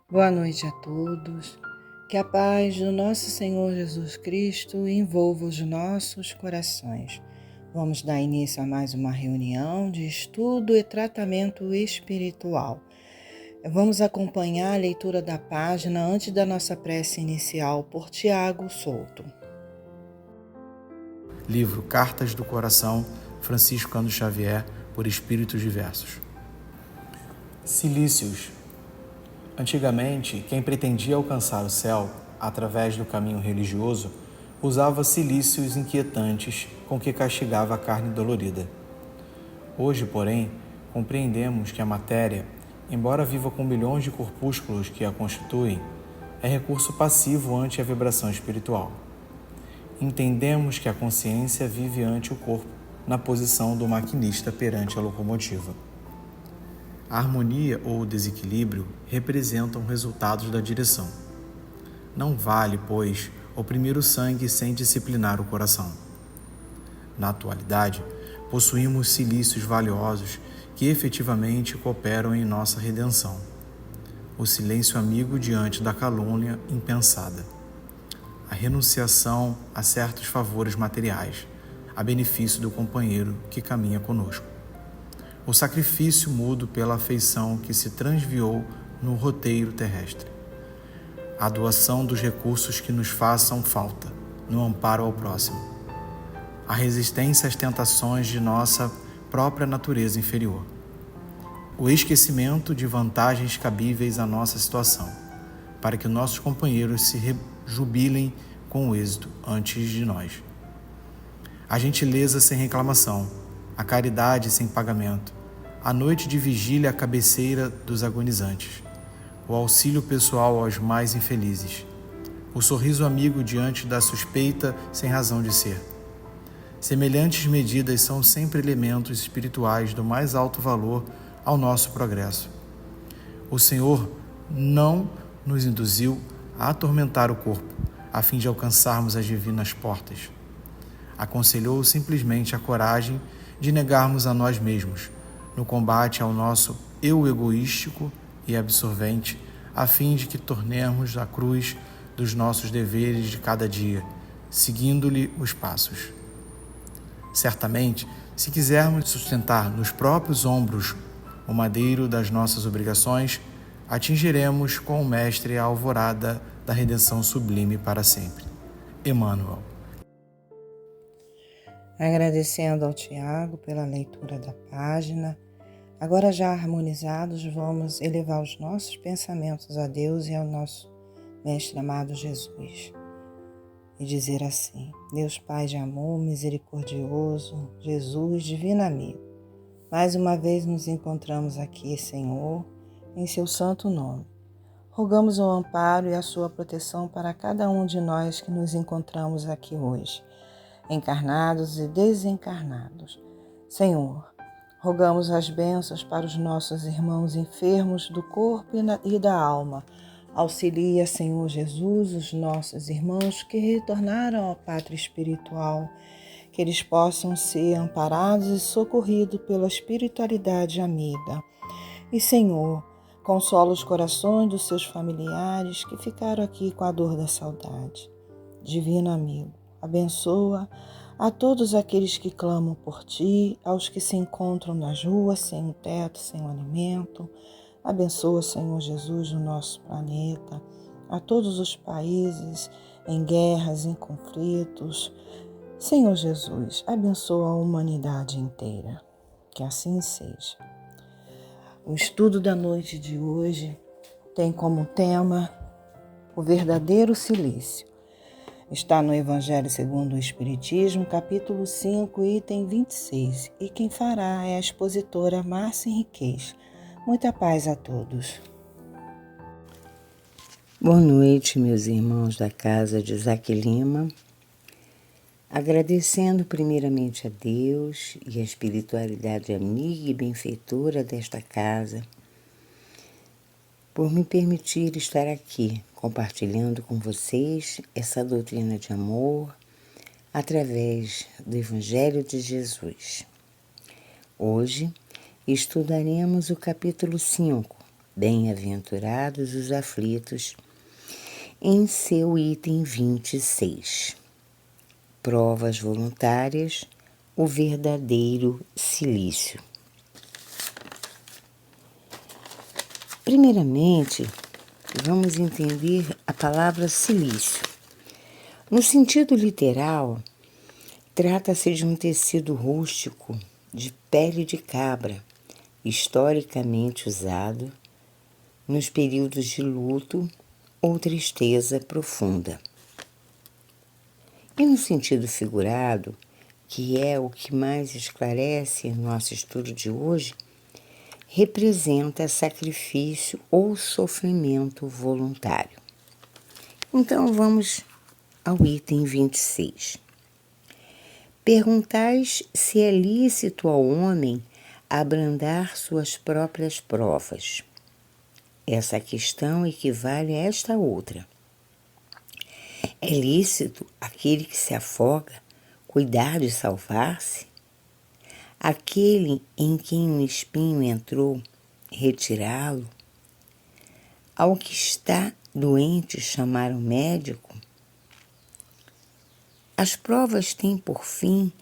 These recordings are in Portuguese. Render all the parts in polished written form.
Boa noite a todos. Que a paz do nosso Senhor Jesus Cristo envolva os nossos corações. Vamos dar início a mais uma reunião de estudo e tratamento espiritual. Vamos acompanhar a leitura da página antes da nossa prece inicial por Tiago Souto. Livro Cartas do Coração, Franciscano Xavier, por Espíritos Diversos. Cilícios. Antigamente, quem pretendia alcançar o céu, através do caminho religioso, usava cilícios inquietantes com que castigava a carne dolorida. Hoje, porém, compreendemos que a matéria, embora viva com milhões de corpúsculos que a constituem, é recurso passivo ante a vibração espiritual. Entendemos que a consciência vive ante o corpo, na posição do maquinista perante a locomotiva. A harmonia ou o desequilíbrio representam resultados da direção. Não vale, pois, oprimir o sangue sem disciplinar o coração. Na atualidade, possuímos cilícios valiosos que efetivamente cooperam em nossa redenção. O silêncio amigo diante da calúnia impensada. A renunciação a certos favores materiais, a benefício do companheiro que caminha conosco. O sacrifício mudo pela afeição que se transviou no roteiro terrestre. A doação dos recursos que nos façam falta, no amparo ao próximo. A resistência às tentações de nossa própria natureza inferior. O esquecimento de vantagens cabíveis à nossa situação, para que nossos companheiros se jubilem com o êxito antes de nós. A gentileza sem reclamação, a caridade sem pagamento, a noite de vigília à cabeceira dos agonizantes, o auxílio pessoal aos mais infelizes, o sorriso amigo diante da suspeita sem razão de ser. Semelhantes medidas são sempre elementos espirituais do mais alto valor ao nosso progresso. O Senhor não nos induziu a atormentar o corpo, a fim de alcançarmos as divinas portas. Aconselhou simplesmente a coragem de negarmos a nós mesmos, no combate ao nosso eu egoístico e absorvente, a fim de que tornemos a cruz dos nossos deveres de cada dia, seguindo-lhe os passos. Certamente, se quisermos sustentar nos próprios ombros o madeiro das nossas obrigações, atingiremos com o Mestre a alvorada da redenção sublime para sempre. Emmanuel. Agradecendo ao Tiago pela leitura da página. Agora já harmonizados, vamos elevar os nossos pensamentos a Deus e ao nosso Mestre amado Jesus. E dizer assim: Deus Pai de amor, misericordioso, Jesus, divino amigo, mais uma vez nos encontramos aqui, Senhor, em seu santo nome. Rogamos o amparo e a sua proteção para cada um de nós que nos encontramos aqui hoje, encarnados e desencarnados. Senhor, rogamos as bênçãos para os nossos irmãos enfermos do corpo e da alma. Auxilia, Senhor Jesus, os nossos irmãos que retornaram à pátria espiritual, que eles possam ser amparados e socorridos pela espiritualidade amiga. E, Senhor, consola os corações dos seus familiares que ficaram aqui com a dor da saudade. Divino amigo, abençoa a todos aqueles que clamam por Ti, aos que se encontram nas ruas sem um teto, sem um alimento. Abençoa, Senhor Jesus, o nosso planeta, a todos os países em guerras, em conflitos. Senhor Jesus, abençoa a humanidade inteira. Que assim seja. O estudo da noite de hoje tem como tema o verdadeiro cilício. Está no Evangelho segundo o Espiritismo, capítulo 5, item 26. E quem fará é a expositora Márcia Henriquez. Muita paz a todos. Boa noite, meus irmãos da casa de Isaac Lima. Agradecendo primeiramente a Deus e a espiritualidade amiga e benfeitora desta casa, por me permitir estar aqui, compartilhando com vocês essa doutrina de amor através do Evangelho de Jesus. Hoje estudaremos o capítulo 5, Bem-aventurados os aflitos, em seu item 26. Provas voluntárias, o verdadeiro cilício. Primeiramente, vamos entender a palavra cilício. No sentido literal, trata-se de um tecido rústico de pele de cabra, historicamente usado nos períodos de luto ou tristeza profunda. E no sentido figurado, que é o que mais esclarece nosso estudo de hoje, representa sacrifício ou sofrimento voluntário. Então vamos ao item 26. Perguntais se é lícito ao homem abrandar suas próprias provas. Essa questão equivale a esta outra. É lícito aquele que se afoga cuidar de salvar-se? Aquele em quem um espinho entrou, retirá-lo? Ao que está doente chamar o médico? As provas têm por fim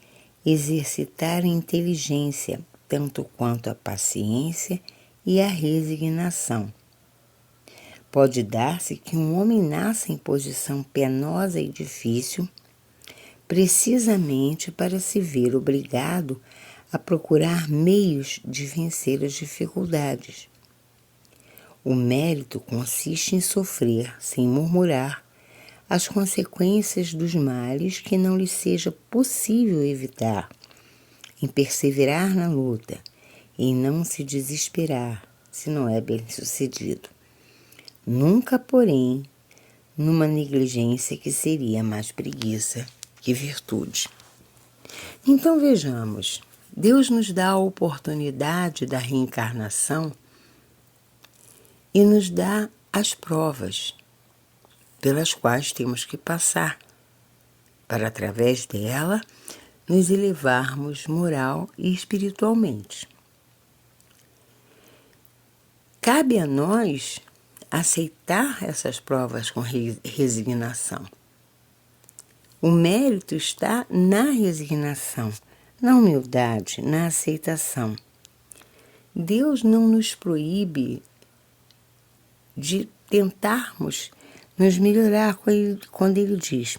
exercitar a inteligência, tanto quanto a paciência e a resignação. Pode dar-se que um homem nasça em posição penosa e difícil, precisamente para se ver obrigado a procurar meios de vencer as dificuldades. O mérito consiste em sofrer, sem murmurar, as consequências dos males que não lhe seja possível evitar, em perseverar na luta, em não se desesperar, se não é bem-sucedido. Nunca, porém, numa negligência que seria mais preguiça que virtude. Então vejamos, Deus nos dá a oportunidade da reencarnação e nos dá as provas pelas quais temos que passar, para através dela nos elevarmos moral e espiritualmente. Cabe a nós aceitar essas provas com resignação. O mérito está na resignação, na humildade, na aceitação. Deus não nos proíbe de tentarmos nos melhorar quando Ele diz: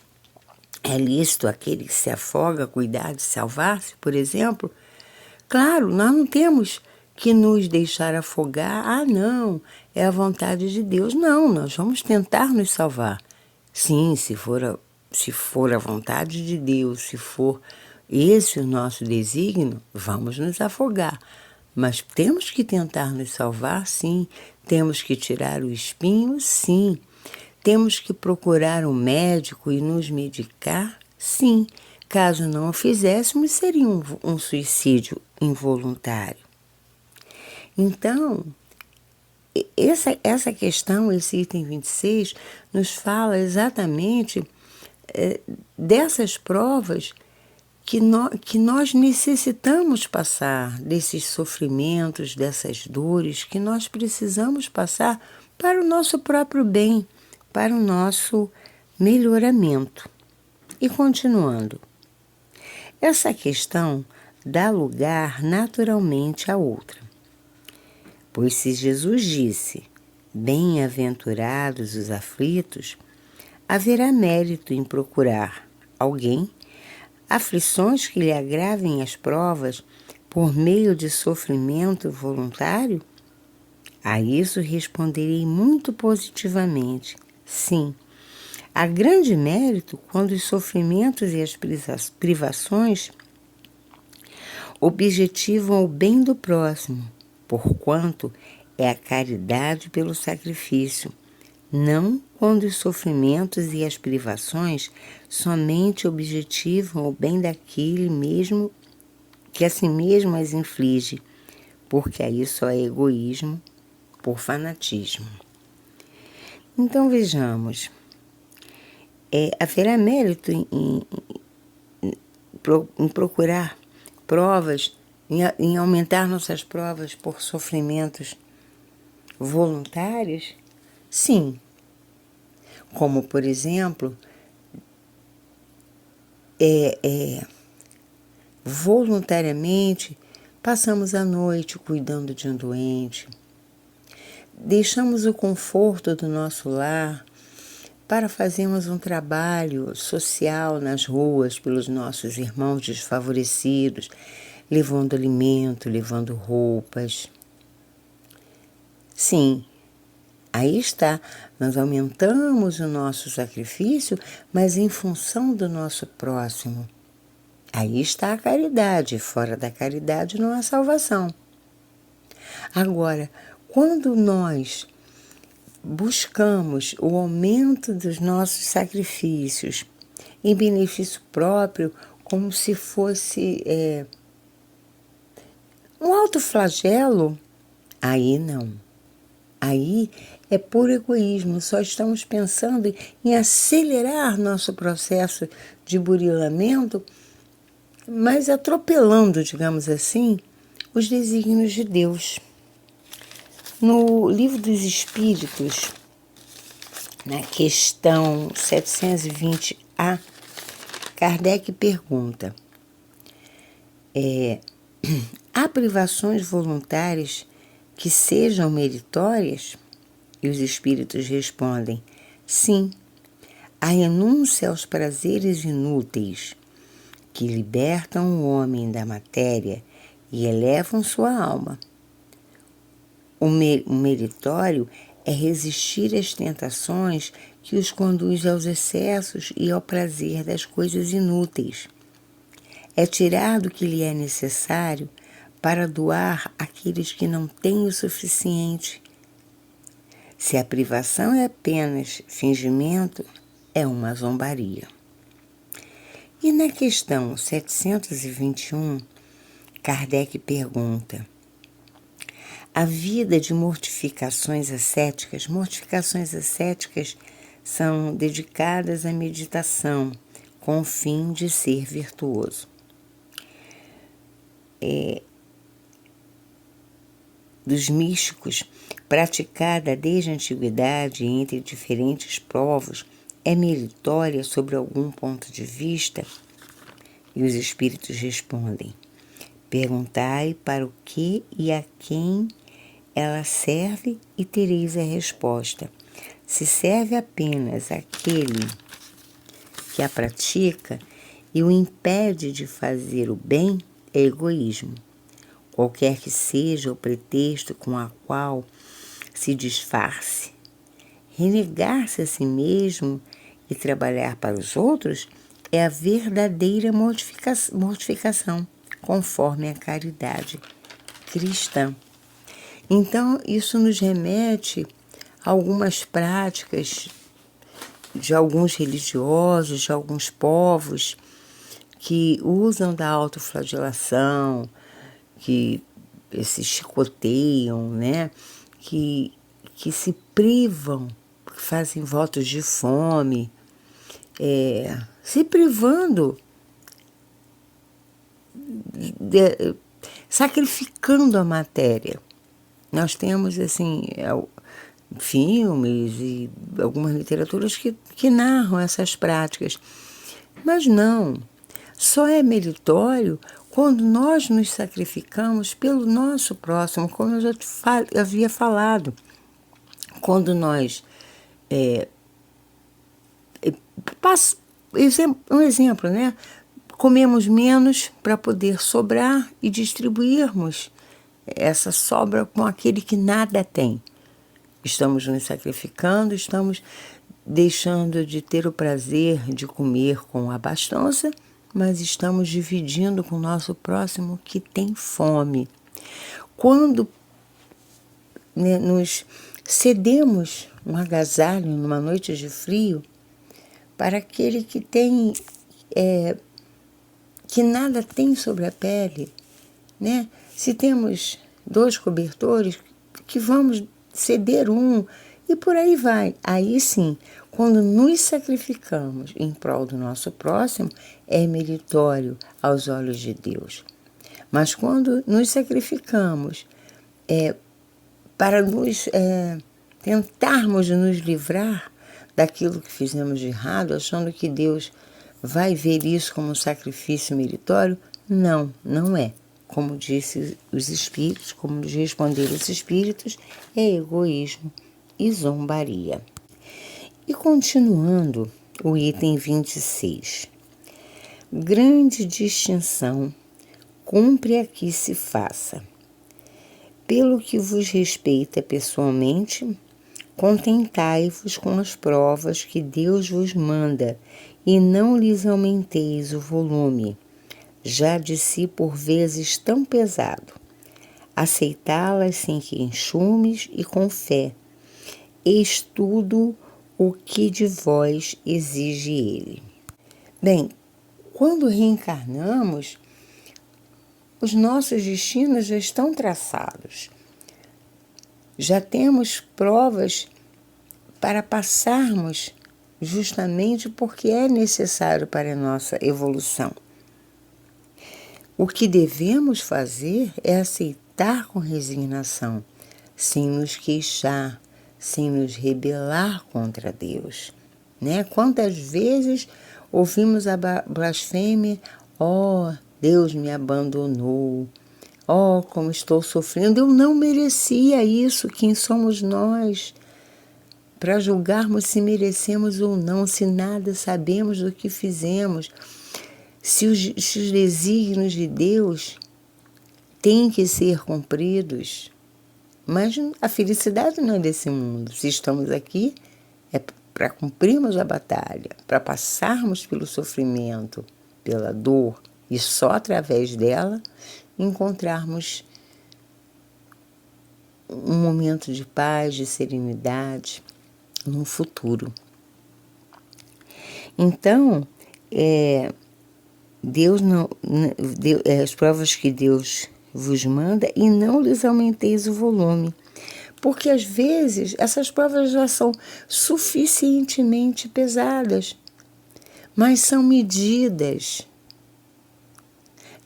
é lícito aquele que se afoga cuidar de salvar-se, por exemplo? Claro, nós não temos que nos deixar afogar. Ah, não, é a vontade de Deus. Não, nós vamos tentar nos salvar. Sim, se for a vontade de Deus, se for esse o nosso desígnio, vamos nos afogar. Mas temos que tentar nos salvar, sim. Temos que tirar o espinho, sim. Temos que procurar um médico e nos medicar, sim. Caso não o fizéssemos, seria um suicídio involuntário. Então, essa questão, esse item 26, nos fala exatamente dessas provas que nós necessitamos passar, desses sofrimentos, dessas dores, que nós precisamos passar para o nosso próprio bem, para o nosso melhoramento. E continuando, essa questão dá lugar naturalmente a outra. Pois se Jesus disse, bem-aventurados os aflitos, haverá mérito em procurar alguém, aflições que lhe agravem as provas por meio de sofrimento voluntário? A isso responderei muito positivamente, sim. Há grande mérito quando os sofrimentos e as privações objetivam o bem do próximo, porquanto é a caridade pelo sacrifício, não quando os sofrimentos e as privações somente objetivam o bem daquele mesmo que a si mesmo as inflige, porque aí só é egoísmo por fanatismo. Então vejamos, haverá mérito em procurar provas, em aumentar nossas provas por sofrimentos voluntárias? Sim. Como, por exemplo, voluntariamente passamos a noite cuidando de um doente, deixamos o conforto do nosso lar para fazermos um trabalho social nas ruas pelos nossos irmãos desfavorecidos, levando alimento, levando roupas. Sim, aí está, nós aumentamos o nosso sacrifício, mas em função do nosso próximo. Aí está a caridade, fora da caridade não há salvação. Agora, quando nós buscamos o aumento dos nossos sacrifícios em benefício próprio, como se fosse um autoflagelo, aí não. Aí é puro egoísmo, só estamos pensando em acelerar nosso processo de burilamento, mas atropelando, digamos assim, os desígnios de Deus. No Livro dos Espíritos, na questão 720A, Kardec pergunta: há privações voluntárias que sejam meritórias? E os espíritos respondem: sim, a renúncia aos prazeres inúteis que libertam o homem da matéria e elevam sua alma. O meritório é resistir às tentações que os conduz aos excessos e ao prazer das coisas inúteis. É tirar do que lhe é necessário para doar àqueles que não têm o suficiente. Se a privação é apenas fingimento, é uma zombaria. E na questão 721, Kardec pergunta: a vida de mortificações ascéticas são dedicadas à meditação, com o fim de ser virtuoso. Dos místicos, praticada desde a antiguidade entre diferentes povos, é meritória sobre algum ponto de vista? E os espíritos respondem: perguntai para o que e a quem ela serve e tereis a resposta. Se serve apenas àquele que a pratica e o impede de fazer o bem, é egoísmo. Qualquer que seja o pretexto com o qual se disfarce, renegar-se a si mesmo e trabalhar para os outros é a verdadeira mortificação, conforme a caridade cristã. Então, isso nos remete a algumas práticas de alguns religiosos, de alguns povos que usam da autoflagelação, que se chicoteiam, né? que se privam, que fazem votos de fome, se privando, sacrificando a matéria. Nós temos, assim, filmes e algumas literaturas que narram essas práticas. Mas não, só é meritório quando nós nos sacrificamos pelo nosso próximo, como eu já havia falado. Quando nós... um exemplo, né? Comemos menos para poder sobrar e distribuirmos essa sobra com aquele que nada tem. Estamos nos sacrificando, estamos deixando de ter o prazer de comer com abastança, mas estamos dividindo com o nosso próximo que tem fome. Quando, né, nos cedemos um agasalho numa noite de frio para aquele que tem, que nada tem sobre a pele, né? Se temos 2 cobertores, que vamos ceder um, e por aí vai. Aí sim, quando nos sacrificamos em prol do nosso próximo, é meritório aos olhos de Deus. Mas quando nos sacrificamos para tentarmos nos livrar daquilo que fizemos de errado, achando que Deus vai ver isso como um sacrifício meritório? Não, não é. Como disse os espíritos, como nos responderam os espíritos, é egoísmo e zombaria. E continuando, o item 26. Grande distinção cumpre aqui se faça. Pelo que vos respeita pessoalmente, contentai-vos com as provas que Deus vos manda e não lhes aumenteis o volume, já de si por vezes tão pesado. Aceitá-las sem que enxumes e com fé. Eis tudo o que de vós exige ele. Bem, quando reencarnamos, os nossos destinos já estão traçados. Já temos provas para passarmos justamente porque é necessário para a nossa evolução. O que devemos fazer é aceitar com resignação, sem nos queixar, sem nos rebelar contra Deus. Quantas vezes ouvimos a blasfêmia: "Oh, Deus me abandonou. Oh, como estou sofrendo. Eu não merecia isso." Quem somos nós para julgarmos se merecemos ou não, se nada sabemos do que fizemos, se os desígnios de Deus têm que ser cumpridos? Mas a felicidade não é desse mundo. Se estamos aqui, é para cumprirmos a batalha, para passarmos pelo sofrimento, pela dor, e só através dela encontrarmos um momento de paz, de serenidade, no futuro. Então, as provas que Deus vos manda e não lhes aumenteis o volume. Porque às vezes essas provas já são suficientemente pesadas, mas são medidas,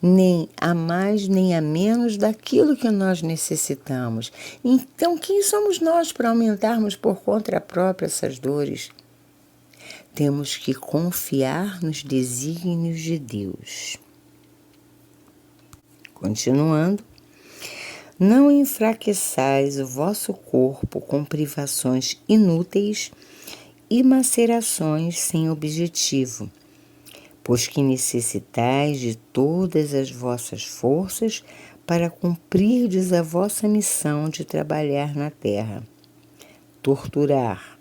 nem a mais nem a menos daquilo que nós necessitamos. Então, quem somos nós para aumentarmos por conta própria essas dores? Temos que confiar nos desígnios de Deus. Continuando. Não enfraqueçais o vosso corpo com privações inúteis e macerações sem objetivo, pois que necessitais de todas as vossas forças para cumprirdes a vossa missão de trabalhar na terra. Torturar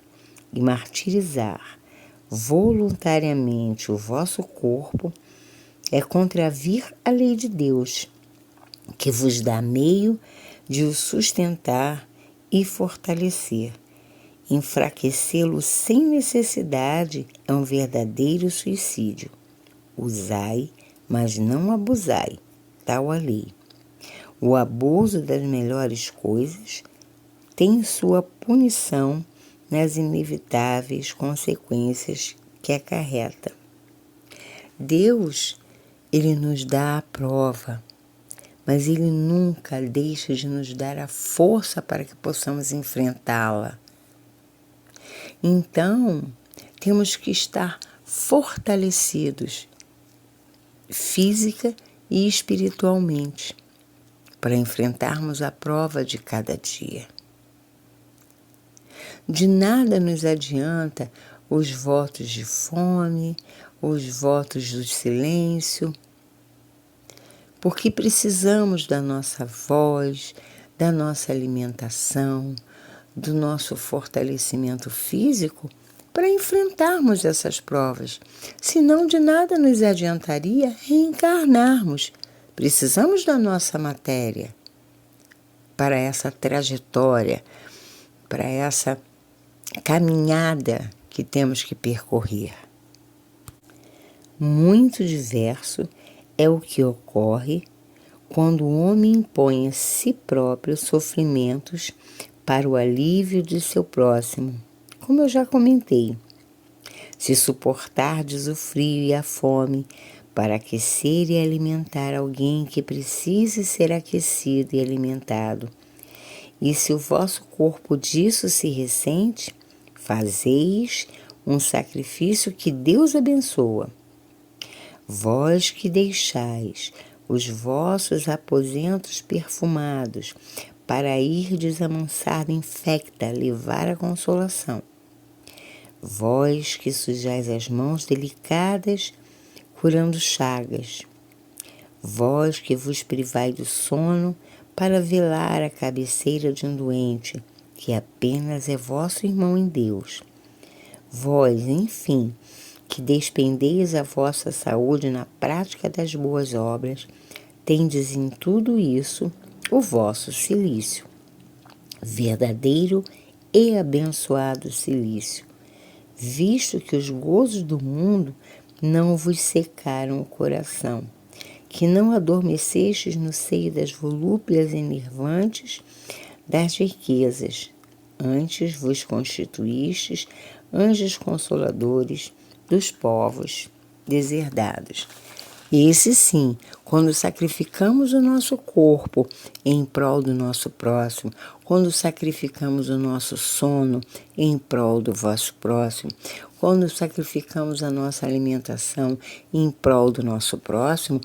e martirizar voluntariamente o vosso corpo é contravir a lei de Deus, que vos dá meio de o sustentar e fortalecer. Enfraquecê-lo sem necessidade é um verdadeiro suicídio. Usai, mas não abusai, tal a lei. O abuso das melhores coisas tem sua punição nas inevitáveis consequências que acarreta. Deus, Ele nos dá a prova, mas Ele nunca deixa de nos dar a força para que possamos enfrentá-la. Então, temos que estar fortalecidos, física e espiritualmente, para enfrentarmos a prova de cada dia. De nada nos adianta os votos de fome, os votos do silêncio, porque precisamos da nossa voz, da nossa alimentação, do nosso fortalecimento físico para enfrentarmos essas provas. Senão, de nada nos adiantaria reencarnarmos. Precisamos da nossa matéria para essa trajetória, para essa caminhada que temos que percorrer. Muito diverso é o que ocorre quando o homem impõe a si próprio sofrimentos para o alívio de seu próximo, como eu já comentei. Se suportardes o frio e a fome para aquecer e alimentar alguém que precise ser aquecido e alimentado, E se o vosso corpo disso se ressente, fazeis um sacrifício que Deus abençoa. Vós que deixais os vossos aposentos perfumados para irdes amansada infecta, levar a consolação. Vós que sujais as mãos delicadas, curando chagas. Vós que vos privai do sono para velar a cabeceira de um doente, que apenas é vosso irmão em Deus. Vós, enfim, que despendeis a vossa saúde na prática das boas obras, tendes em tudo isso o vosso cilício, verdadeiro e abençoado cilício, visto que os gozos do mundo não vos secaram o coração, que não adormecestes no seio das volúpias enervantes das riquezas, antes vos constituístes anjos consoladores dos povos deserdados. Esse sim, quando sacrificamos o nosso corpo em prol do nosso próximo, quando sacrificamos o nosso sono em prol do vosso próximo, quando sacrificamos a nossa alimentação em prol do nosso próximo,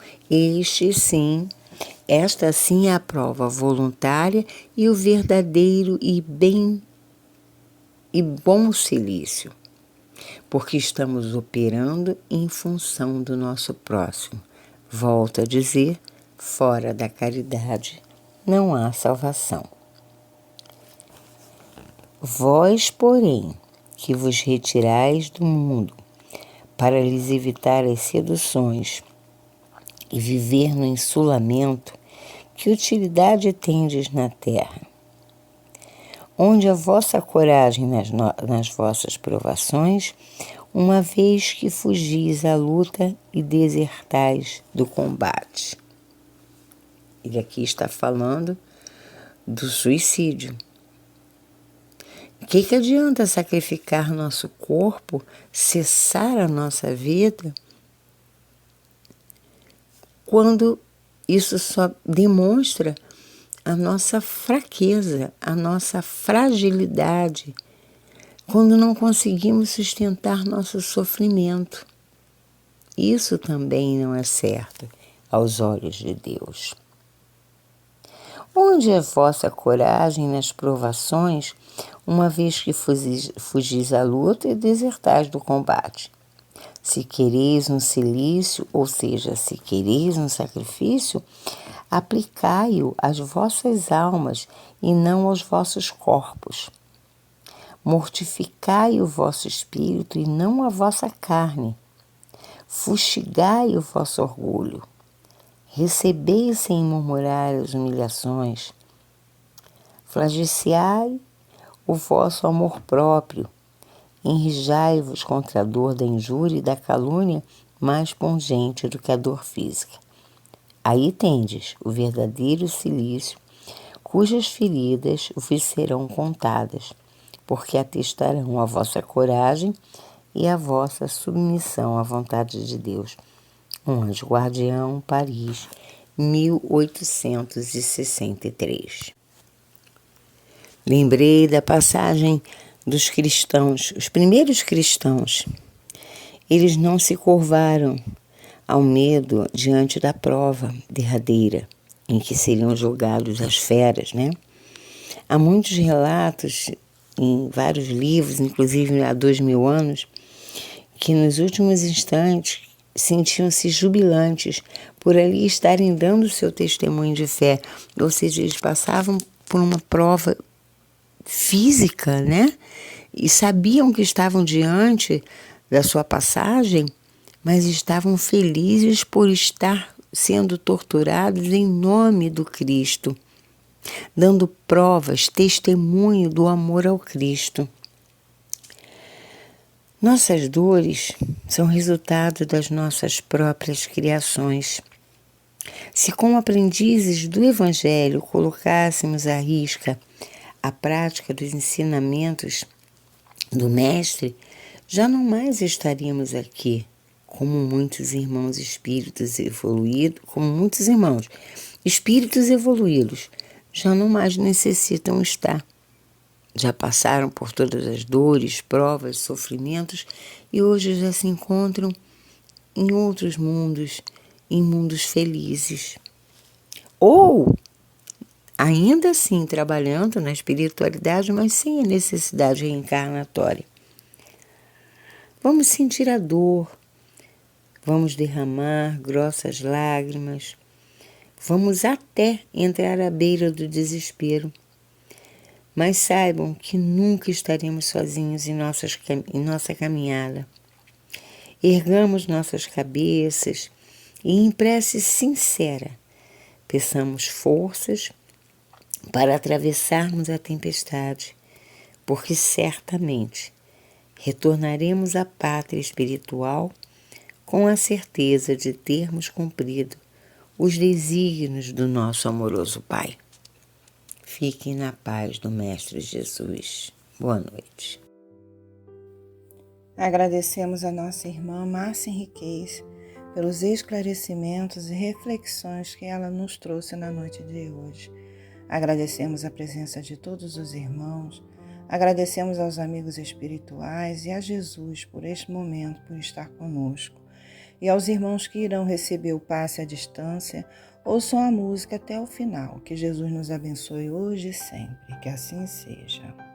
esta sim é a prova voluntária e o verdadeiro e bom cilício, porque estamos operando em função do nosso próximo. Volto a dizer, fora da caridade não há salvação. Vós, porém, que vos retirais do mundo para lhes evitar as seduções e viver no insulamento, que utilidade tendes na terra? Onde a vossa coragem nas vossas provações, uma vez que fugis à luta e desertais do combate. Ele aqui está falando do suicídio. O que adianta sacrificar nosso corpo, cessar a nossa vida, quando isso só demonstra a nossa fraqueza, a nossa fragilidade, quando não conseguimos sustentar nosso sofrimento? Isso também não é certo aos olhos de Deus. Onde é vossa coragem nas provações, uma vez que fugis à luta e desertais do combate? Se quereis um cilício, ou seja, se quereis um sacrifício, aplicai-o às vossas almas e não aos vossos corpos. Mortificai o vosso espírito e não a vossa carne. Fustigai o vosso orgulho. Recebei sem murmurar as humilhações. Flagiciai o vosso amor próprio. Enrijai-vos contra a dor da injúria e da calúnia mais pungente do que a dor física. Aí tendes o verdadeiro cilício, cujas feridas vos serão contadas, porque atestarão a vossa coragem e a vossa submissão à vontade de Deus. Um Anjo Guardião, Paris, 1863. Lembrei da passagem dos cristãos, os primeiros cristãos. Eles não se curvaram ao medo diante da prova derradeira, em que seriam jogados as feras, né? Há muitos relatos em vários livros, inclusive há 2000 anos, que nos últimos instantes sentiam-se jubilantes por ali estarem dando o seu testemunho de fé, ou seja, eles passavam por uma prova física, né? E sabiam que estavam diante da sua passagem, mas estavam felizes por estar sendo torturados em nome do Cristo, dando provas, testemunho do amor ao Cristo. Nossas dores são resultado das nossas próprias criações. Se como aprendizes do Evangelho colocássemos à risca a prática dos ensinamentos do Mestre, já não mais estaríamos aqui como muitos espíritos evoluídos, já não mais necessitam estar. Já passaram por todas as dores, provas, sofrimentos e hoje já se encontram em outros mundos, em mundos felizes. Ou, ainda assim, trabalhando na espiritualidade, mas sem a necessidade reencarnatória. Vamos sentir a dor, vamos derramar grossas lágrimas, vamos até entrar à beira do desespero. Mas saibam que nunca estaremos sozinhos em nossa caminhada. Ergamos nossas cabeças e, em prece sincera, peçamos forças para atravessarmos a tempestade, porque certamente retornaremos à pátria espiritual com a certeza de termos cumprido os desígnios do nosso amoroso Pai. Fiquem na paz do Mestre Jesus. Boa noite. Agradecemos a nossa irmã Márcia Henriquez pelos esclarecimentos e reflexões que ela nos trouxe na noite de hoje. Agradecemos a presença de todos os irmãos, agradecemos aos amigos espirituais e a Jesus por este momento, por estar conosco. E aos irmãos que irão receber o passe à distância, ouçam a música até o final. Que Jesus nos abençoe hoje e sempre. Que assim seja.